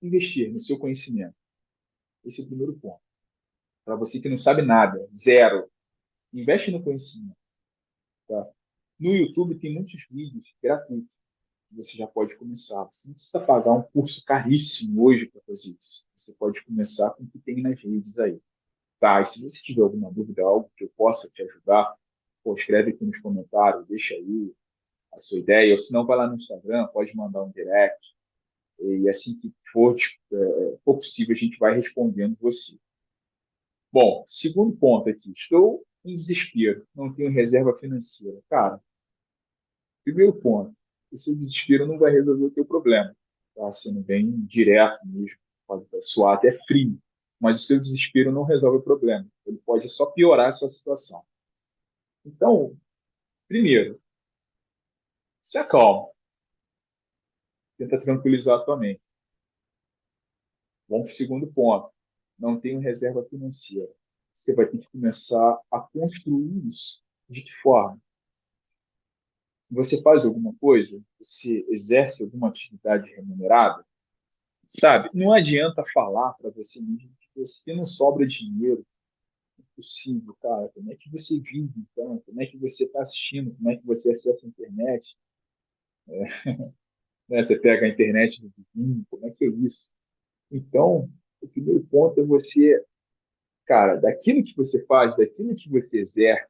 Speaker 1: Investir no seu conhecimento. Esse é o primeiro ponto. Para você que não sabe nada, zero, investe no conhecimento. Tá? No YouTube tem muitos vídeos gratuitos que você já pode começar. Você não precisa pagar um curso caríssimo hoje para fazer isso. Você pode começar com o que tem nas redes aí. Tá, e se você tiver alguma dúvida, algo que eu possa te ajudar, pô, escreve aqui nos comentários, deixa aí a sua ideia, ou se não, vai lá no Instagram, pode mandar um direct, e assim que for possível, a gente vai respondendo você. Bom, segundo ponto aqui, estou em desespero, não tenho reserva financeira. Cara, primeiro ponto, o seu desespero não vai resolver o teu problema, tá? Sendo bem direto mesmo, pode soar até frio, mas o seu desespero não resolve o problema, ele pode só piorar a sua situação. Então, primeiro, se acalma, tenta tranquilizar a tua mente. Vamos para o segundo ponto, não tenho reserva financeira. Você vai ter que começar a construir isso. De que forma? Você faz alguma coisa? Você exerce alguma atividade remunerada? Sabe? Não adianta falar para você mesmo que você não sobra dinheiro. É possível, cara. Como é que você vive, então? Como é que você está assistindo? Como é que você acessa a internet? Né? Você pega a internet do vizinho? Como é que é isso? Então, o primeiro ponto é você, cara, daquilo que você faz, daquilo que você exerce,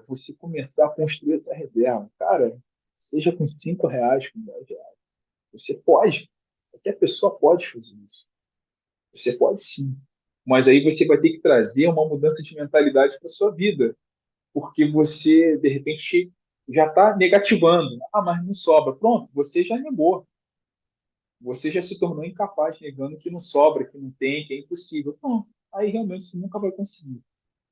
Speaker 1: você começar a construir essa reserva. Cara, seja com R$ 5, com R$ 10. Você pode. Qualquer pessoa pode fazer isso. Você pode sim. Mas aí você vai ter que trazer uma mudança de mentalidade para sua vida, porque você, de repente, já está negativando. Ah, mas não sobra. Pronto, você já negou. Você já se tornou incapaz, negando que não sobra, que não tem, que é impossível. Pronto. Aí realmente você nunca vai conseguir.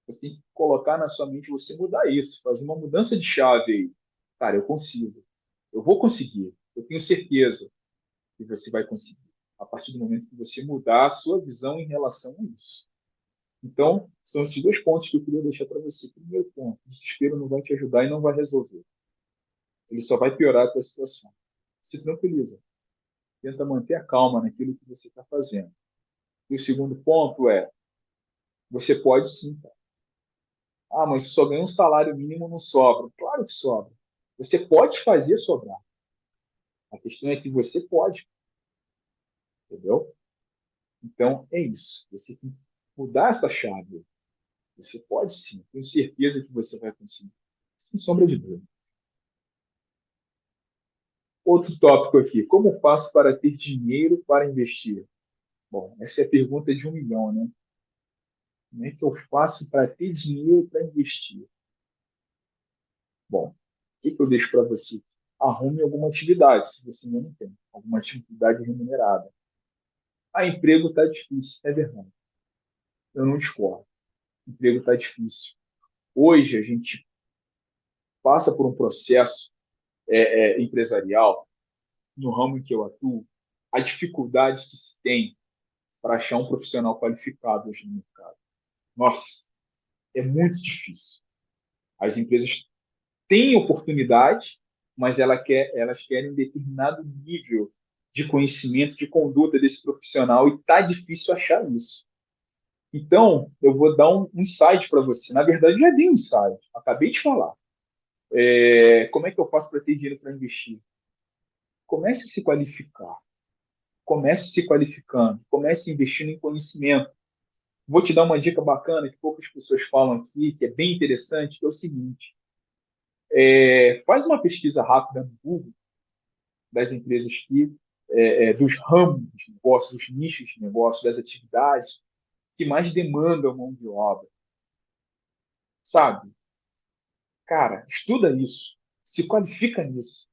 Speaker 1: Você tem que colocar na sua mente você mudar isso, fazer uma mudança de chave aí. Cara, eu consigo. Eu vou conseguir. Eu tenho certeza que você vai conseguir. A partir do momento que você mudar a sua visão em relação a isso. Então, são esses dois pontos que eu queria deixar para você. Primeiro ponto, o desespero não vai te ajudar e não vai resolver. Ele só vai piorar a tua situação. Se tranquiliza. Tenta manter a calma naquilo que você está fazendo. E o segundo ponto é, você pode sim. Cara. Ah, mas se só ganha um salário mínimo, não sobra. Claro que sobra. Você pode fazer sobrar. A questão é que você pode, entendeu? Então, é isso. Você tem que mudar essa chave. Você pode sim. Tenho certeza que você vai conseguir. Sem sombra de dúvida. Outro tópico aqui. Como faço para ter dinheiro para investir? Bom, essa é a pergunta de 1 milhão, né? Como é que eu faço para ter dinheiro para investir? Bom, o que eu deixo para você? Arrume alguma atividade, se você ainda não tem. Alguma atividade remunerada. Ah, emprego está difícil. É verdade. Eu não discordo. Emprego está difícil. Hoje, a gente passa por um processo empresarial, no ramo em que eu atuo, a dificuldade que se tem para achar um profissional qualificado hoje no mercado. Nossa, é muito difícil. As empresas têm oportunidade, mas elas querem determinado nível de conhecimento, de conduta desse profissional e está difícil achar isso. Então, eu vou dar um insight para você. Na verdade, já dei um insight, acabei de falar. Como é que eu faço para ter dinheiro para investir? Comece a se qualificar. Comece se qualificando. Comece investindo em conhecimento. Vou te dar uma dica bacana que poucas pessoas falam aqui, que é bem interessante, que é o seguinte: faz uma pesquisa rápida no Google das empresas dos ramos de negócio, dos nichos de negócio, das atividades que mais demandam mão de obra, sabe? Cara, estuda isso, se qualifica nisso,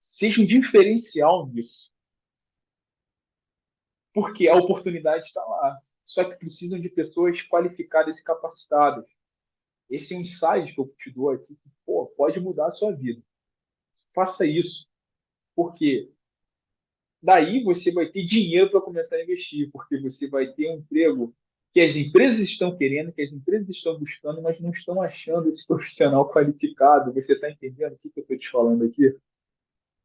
Speaker 1: seja um diferencial nisso, porque a oportunidade está lá. Só que precisam de pessoas qualificadas e capacitadas. Esse é um insight que eu te dou aqui, que pode mudar a sua vida. Faça isso, porque daí você vai ter dinheiro para começar a investir, porque você vai ter um emprego que as empresas estão querendo, que as empresas estão buscando, mas não estão achando esse profissional qualificado. Você está entendendo o que eu estou te falando aqui?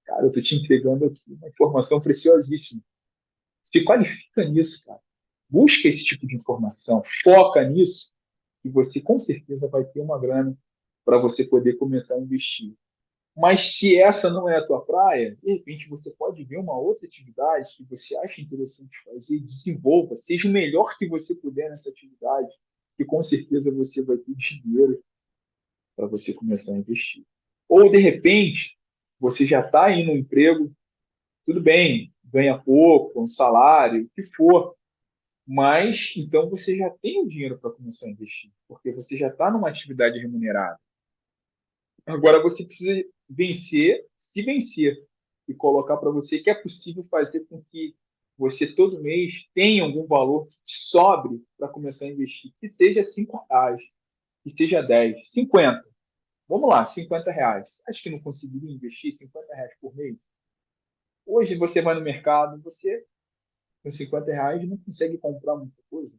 Speaker 1: Cara, eu estou te entregando aqui uma informação preciosíssima. Se qualifica nisso, cara. Busca esse tipo de informação, foca nisso, e você com certeza vai ter uma grana para você poder começar a investir. Mas se essa não é a tua praia, de repente você pode ver uma outra atividade que você acha interessante fazer, desenvolva, seja o melhor que você puder nessa atividade, que com certeza você vai ter dinheiro para você começar a investir. Ou, de repente, você já está aí no emprego, tudo bem, ganha pouco, um salário, o que for, mas então você já tem o dinheiro para começar a investir, porque você já está numa atividade remunerada. Agora você precisa vencer, se vencer, e colocar para você que é possível fazer com que você todo mês tenha algum valor que te sobre para começar a investir, que seja R$ 5, que seja 10, 50. Vamos lá, R$ 50. Acho que não conseguiria investir R$ 50 por mês? Hoje você vai no mercado, você com R$ 50 não consegue comprar muita coisa,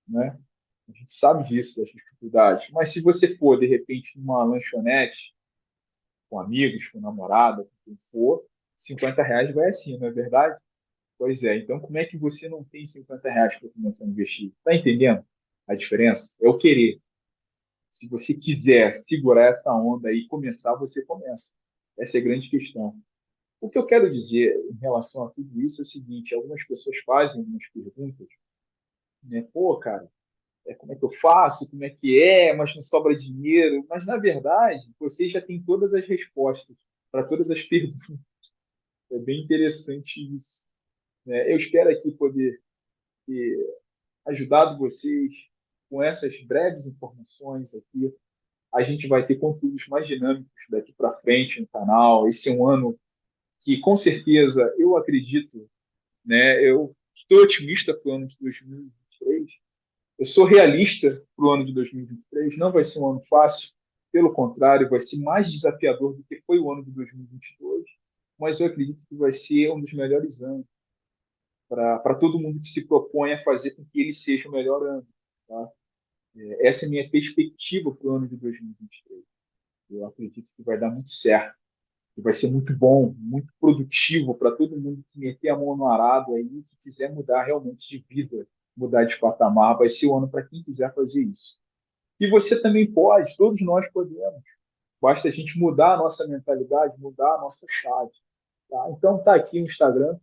Speaker 1: né? A gente sabe disso, das dificuldades. Mas se você for, de repente, numa lanchonete, com amigos, com namorada, com quem for, R$ 50 vai assim, não é verdade? Pois é. Então, como é que você não tem R$ 50 para começar a investir? Está entendendo a diferença? É o querer. Se você quiser segurar essa onda e começar, você começa. Essa é a grande questão. O que eu quero dizer em relação a tudo isso é o seguinte: algumas pessoas fazem algumas perguntas, né? Pô, cara, como é que eu faço? Como é que é? Mas não sobra dinheiro. Mas, na verdade, você já tem todas as respostas para todas as perguntas. É bem interessante isso, né? Eu espero aqui poder ter ajudado vocês com essas breves informações aqui. A gente vai ter conteúdos mais dinâmicos daqui para frente no canal. Esse é um ano que, com certeza, eu acredito, né? Eu estou otimista para o ano de 2023. Eu sou realista para o ano de 2023. Não vai ser um ano fácil, pelo contrário, vai ser mais desafiador do que foi o ano de 2022. Mas eu acredito que vai ser um dos melhores anos para todo mundo que se propõe a fazer com que ele seja o melhor ano. Tá? Essa é a minha perspectiva para o ano de 2023. Eu acredito que vai dar muito certo, que vai ser muito bom, muito produtivo para todo mundo que meter a mão no arado aí, que quiser mudar realmente de vida, mudar de patamar. Vai ser o ano para quem quiser fazer isso. E você também pode, todos nós podemos. Basta a gente mudar a nossa mentalidade, mudar a nossa chave. Tá? Então, está aqui o Instagram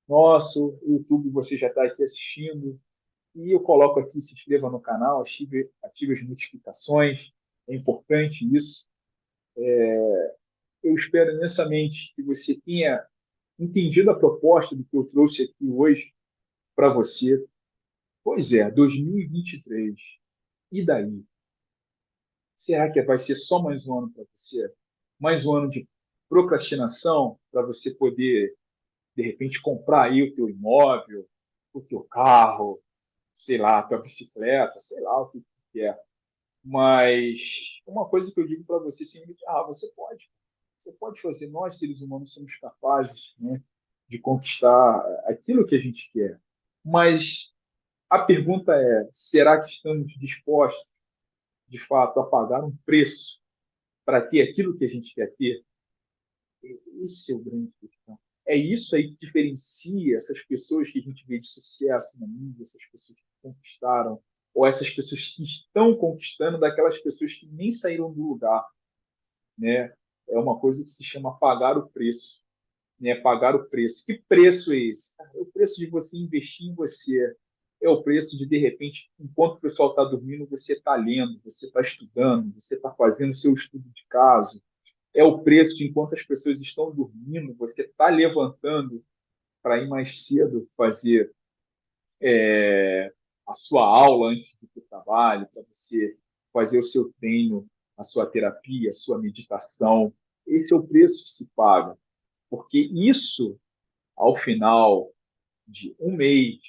Speaker 1: nosso, o YouTube você já está aqui assistindo. E eu coloco aqui, se inscreva no canal, ative as notificações, é importante isso. Eu espero imensamente que você tenha entendido a proposta do que eu trouxe aqui hoje para você. Pois é, 2023. E daí? Será que vai ser só mais um ano para você? Mais um ano de procrastinação para você poder, de repente, comprar aí o teu imóvel, o teu carro, sei lá, a tua bicicleta, sei lá o que é. Mas uma coisa que eu digo para você sempre, você pode. Você pode fazer. Nós, seres humanos, somos capazes, né, de conquistar aquilo que a gente quer. Mas a pergunta é: será que estamos dispostos, de fato, a pagar um preço para ter aquilo que a gente quer ter? Esse é o grande questão. É isso aí que diferencia essas pessoas que a gente vê de sucesso na mídia, essas pessoas que conquistaram, ou essas pessoas que estão conquistando, daquelas pessoas que nem saíram do lugar, né? É uma coisa que se chama pagar o preço, né? Pagar o preço. Que preço é esse? É o preço de você investir em você. É o preço de repente, enquanto o pessoal está dormindo, você está lendo, você está estudando, você está fazendo o seu estudo de caso. É o preço de enquanto as pessoas estão dormindo, você está levantando para ir mais cedo fazer a sua aula antes do seu trabalho, para você fazer o seu treino, a sua terapia, a sua meditação. Esse é o preço que se paga, porque isso, ao final de um mês,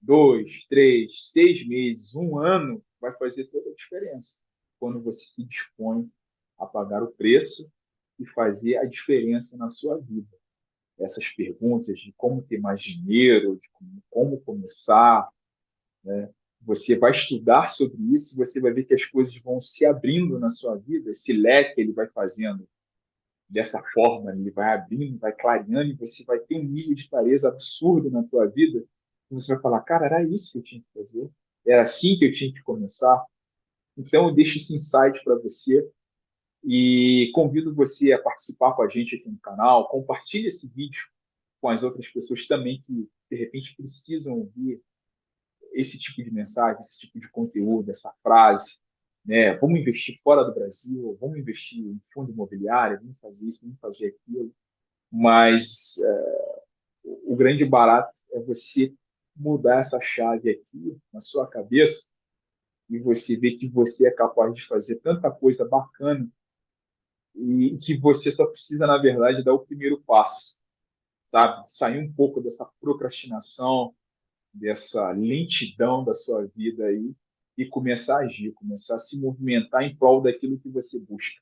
Speaker 1: 2, 3, 6 meses, um ano, vai fazer toda a diferença quando você se dispõe a pagar o preço e fazer a diferença na sua vida. Essas perguntas de como ter mais dinheiro, de como começar, né? Você vai estudar sobre isso, você vai ver que as coisas vão se abrindo na sua vida, esse leque ele vai fazendo dessa forma, ele vai abrindo, vai clareando, e você vai ter um nível de clareza absurdo na tua vida. E você vai falar, cara, era isso que eu tinha que fazer, era assim que eu tinha que começar. Então, eu deixo esse insight para você. E convido você a participar com a gente aqui no canal. Compartilhe esse vídeo com as outras pessoas também que, de repente, precisam ouvir esse tipo de mensagem, esse tipo de conteúdo, essa frase, né? Vamos investir fora do Brasil, vamos investir em fundo imobiliário, vamos fazer isso, vamos fazer aquilo. Mas o grande barato é você mudar essa chave aqui na sua cabeça e você ver que você é capaz de fazer tanta coisa bacana e que você só precisa, na verdade, dar o primeiro passo, sabe? Sair um pouco dessa procrastinação, dessa lentidão da sua vida aí e começar a agir, começar a se movimentar em prol daquilo que você busca.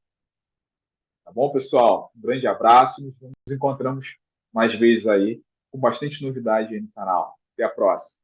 Speaker 1: Tá bom, pessoal? Um grande abraço. Nos encontramos mais vezes aí com bastante novidade aí no canal. Até a próxima.